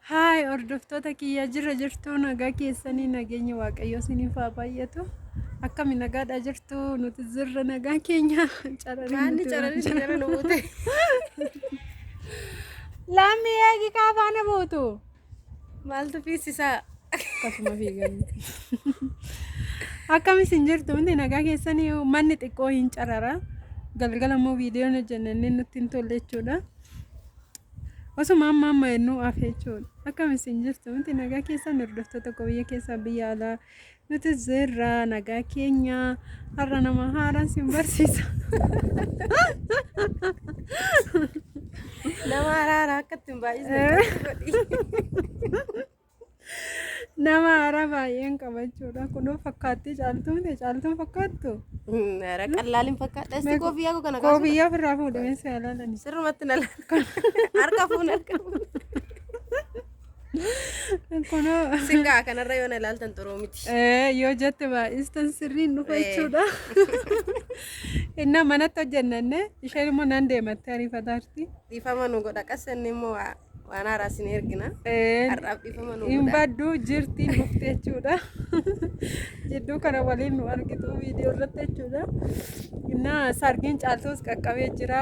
Hai hordoftoota kiyya jirra jirtu nagaa keessanii nageenya waaqayyoo isiniif haa baay'atu. Akkami nagaadhaa jirtu nuti jirra nagaa keenya Maanni carari sigara nu buute. Lammii eegi kaafaana buutu. Maaltu fiisisaa? Akkasuma fiiganni. Akkami isin jirtu hundi nagaa keessanii manni xiqqoo hin carara. Galgala immoo viidiyoon hojjennee nutti hin tolle jechuudha. Osuma amma ennuu hafe jechuudha. Akkami isin jirtu hundi nagaa keessan hordoftoota koo biyya keessaa biyya alaa nuti jirra nagaa keenya har'a nama haaraan sin barsiisa. Nama haaraa akkatti hin baay'isne. Nama haaraa baay'een qabachuudha. Kunoo fakkaatti caaltuun fakkaattu. Ara qallaaliin fakkaata. Esti koofiyyaa koo kana Koofiyyaa ofirraa fuudhamee si ilaalani. sirrumatti na laala. Harka fuun harka fuun. Kunoo Singaa kanarra yoo na ilaaltan xuruu miti. yoo jette baay'istan sirriin dhufa jechuudha. Inna manatti hojjennanne isheen immoo nan deematte ariifataarti. Dhiifama nu godha qassanni immoo waan haaraa sin ergina. Har'aaf dhiifama nu Hin godha. badduu jirti dhufte jechuudha. Jidduu kana waliin nu argitu viidiyoo irratti jechuudha. Inna sargiin caaltuus qaqqabee jira.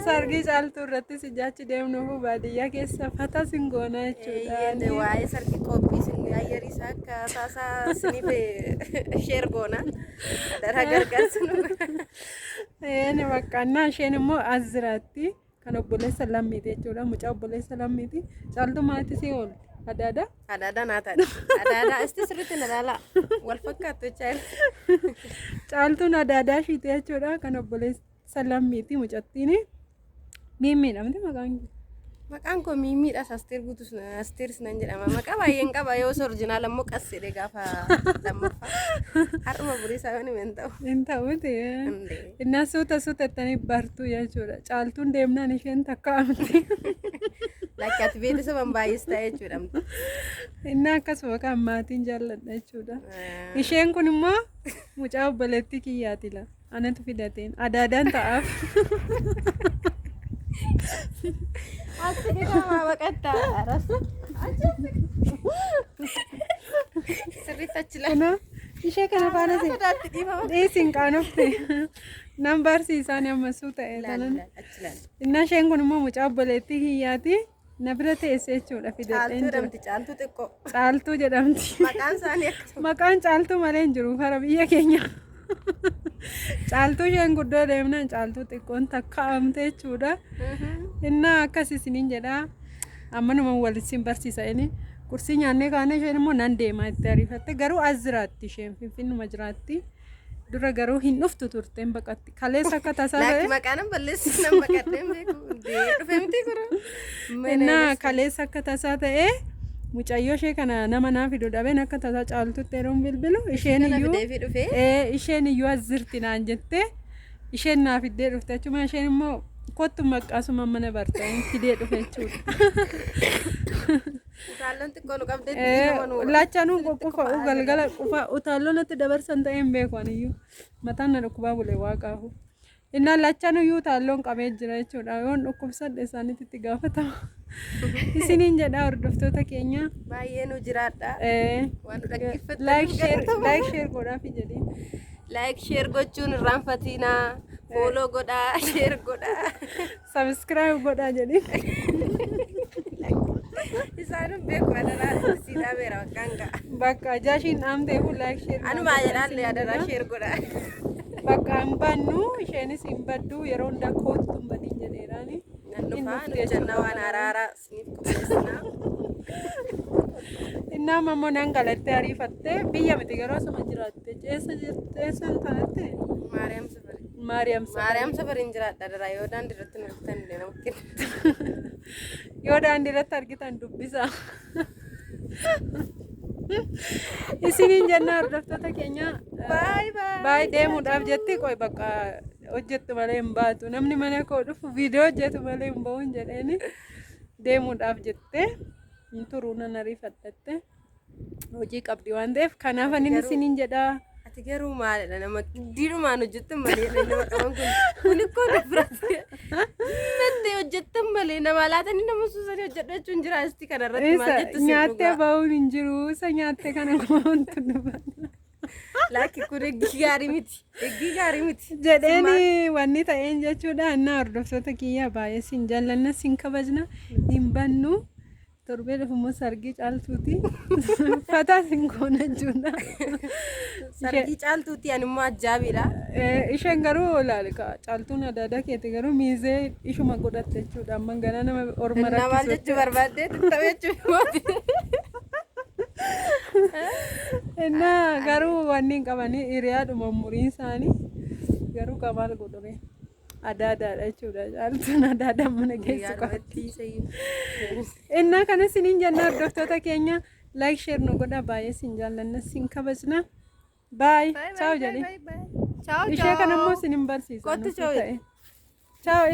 Sargii caaltuu irratti si jaachi deemnuuf baadiyyaa keessa fata sin goona jechuudha. Waa'ee sarki qophii sin ayyariisaa akka saasaa siniif sheer goona. Dara gargaarsa nu godha. Ni bakkaannaa isheen immoo as jiraatti. Kan obboleessa lammiiti jechuudha. Mucaa obboleessa lammiiti. Caaltuu maatii si oolti. Adaada? Adaada naa taate. Adaada asti sirriitti na laala. Wal fakkaattu jechaadha. Caaltuun adaadaa ishiiti jechuudha. Kan obboleessa lammiiti mucattiin. Miimmiidhamti maqaan kee? Maqaan koo Miimiidhas Asteer Guutus Asteeris nan jedhama. Maqaa baay'een qaba yoo orjinaal ammoo qassedhe gaafa lammaffaa. Har'uma buriisaa yoo himen ta'u. Hin ta'uti. Innaa suutettanii bartuu jechuudha. Caaltuun deemnaan isheen takka amti. Lakkaatti beeksisaman baay'istaa jechuudha. Innaa akkasuma kan maatiin jaalladha jechuudha. Isheen kun immoo mucaa obboleettii kiyyaatila. Anatu fidateen adaadaan ta'aaf. Asii nama baqattaa rasa. Sirriitti achi laala. Ishee kana faana dhiisin qaanofte. Nan barsiisaan ammasuu ta'e tanan. Innaa isheen kun immoo mucaa obboleettii kiyyaati. Na bira teesse jechuudha fidateen Caaltuu jira. jedhamti caaltuu xiqqoo. Caaltuu jedhamti. Maqaan isaanii akkasuma. Maqaan caaltuu malee hin jiru hara biyya keenya. Caaltuu isheen guddoo deemnaan caaltuu xiqqoon takka amte jechuudha. Innaa akkas isiniin jedha. Ammanuma walitti barsiisa inni. Kursii nyaannee kaane isheen immoo nan deema itti ariifatte garuu as jiraatti isheen finfinnuma jiraatti. Dura garuu hin dhuftu turteen baqatti. Kaleessa akka tasaa Laakki ta'e. maqaan balleessi nan baqadheen beeku. Dhufee miti kura. Innaa kaleessa akka tasaa ta'e. Mucayyoo ishee kana nama naa fidu dhabeen akka tasaa caaltutti yeroon bilbilu isheen iyyuu isheen iyyuu as jirti naan jette isheen naa fiddee dhufte achuma isheen immoo kottu maqaasuma mana bartaan fidee dhufe jechuudha. Utaalloon xiqqoo nu qabdeetti. Lachanuu qoqqofa galgala qufa utaalloon itti dabarsan ta'een beekan iyyuu mataan na dhukkubaa bulee waaqaafu. Innaan lachanuu iyyuu utaalloon qabee jira jechuudha. Yoon dhukkubsadhe isaaniitti itti gaafatama. Isiniin jedhaa hordoftoota keenya. Baay'ee nu jiraadha. Waan nu dhaggeeffatan. Like share godhaafi jedhee. Like share gochuun irraanfatinaa. Follow godhaa, share godhaa. Subscribe godhaa jedhee. Isaanuu beeku adaraa siidaa beera bakkaan ga'a. Bakka jaashiin dhaamteefu like share. Anumaa jedhaan adaraa share godhaa. Bakka hin bannu isheenis hin baddu yeroo hundaa kootu hin badin jedheeraani. Nan dhufaa nu jennaa waan araaraa isiniif qopheessinaa. Innaa mammoo nan galattee ariifattee biyya miti garuu asuma jiraatte. Eessa hin taate? Maariyaam Safari. Maariyaam Safariin jiraadha adaraa yoo daandii irratti nu argitan illee namatti kenna. yoo daandii irratti argitan dubbisa. Isiniin jennaa hordoftoota keenya baay'ee deemuudhaaf jetti qoy bakka hojjettu malee hin baatu namni mana koo dhufu viidiyoo hojjetu malee hin ba'u hin jedheeni deemuudhaaf jettee turuu nan ariifatte hojii qabdi waan ta'eef kanaaf ani isiniin jedhaa. Ati garuu maalidha nama diirumaan hojjettan malee nama qaban kun ikko dubbiratti. nama laatanii nama suusanii hojjedhachuun jira asti kanarratti maal Isa jettu si nyaattee dhugaa. ba'uun hin jiru. Isa nyaattee kana wantu dhufan. Laakki kun eggii gaarii miti. Eggii gaarii miti. Jedheeni wanni ta'een jechuudha. Innaa hordoftoota kiyya baay'ee siin jaallanna siin kabajna hin bannu. Torbee dhufummoo sargii caaltuuti. Fataa siin goona jechuudha. Sargii caaltuuti ani immoo ajaabiidha. Isheen garuu laalika caaltuun adda addaa keeti garuu miizee ishuma godhatte jechuudha. Amma gara nama orma Namal rakkisu. jechuu barbaadde taphachuu Innaa garuu wanni hin qabanii hiriyaadhuma umuriin isaanii garuu kamaal godhame. Adda addaadha jechuudha. Caaltuun adda addaa mana geessu qabdi. Innaa kana siniin jenna hordoftoota keenya like share nu godha baay'ee siin jaallanna siin kabajna. Bye. Ciao jedhi. Ciao Ishee kana immoo sinin barsiisa. Kottu nuti ciao. ta'e. Ciao.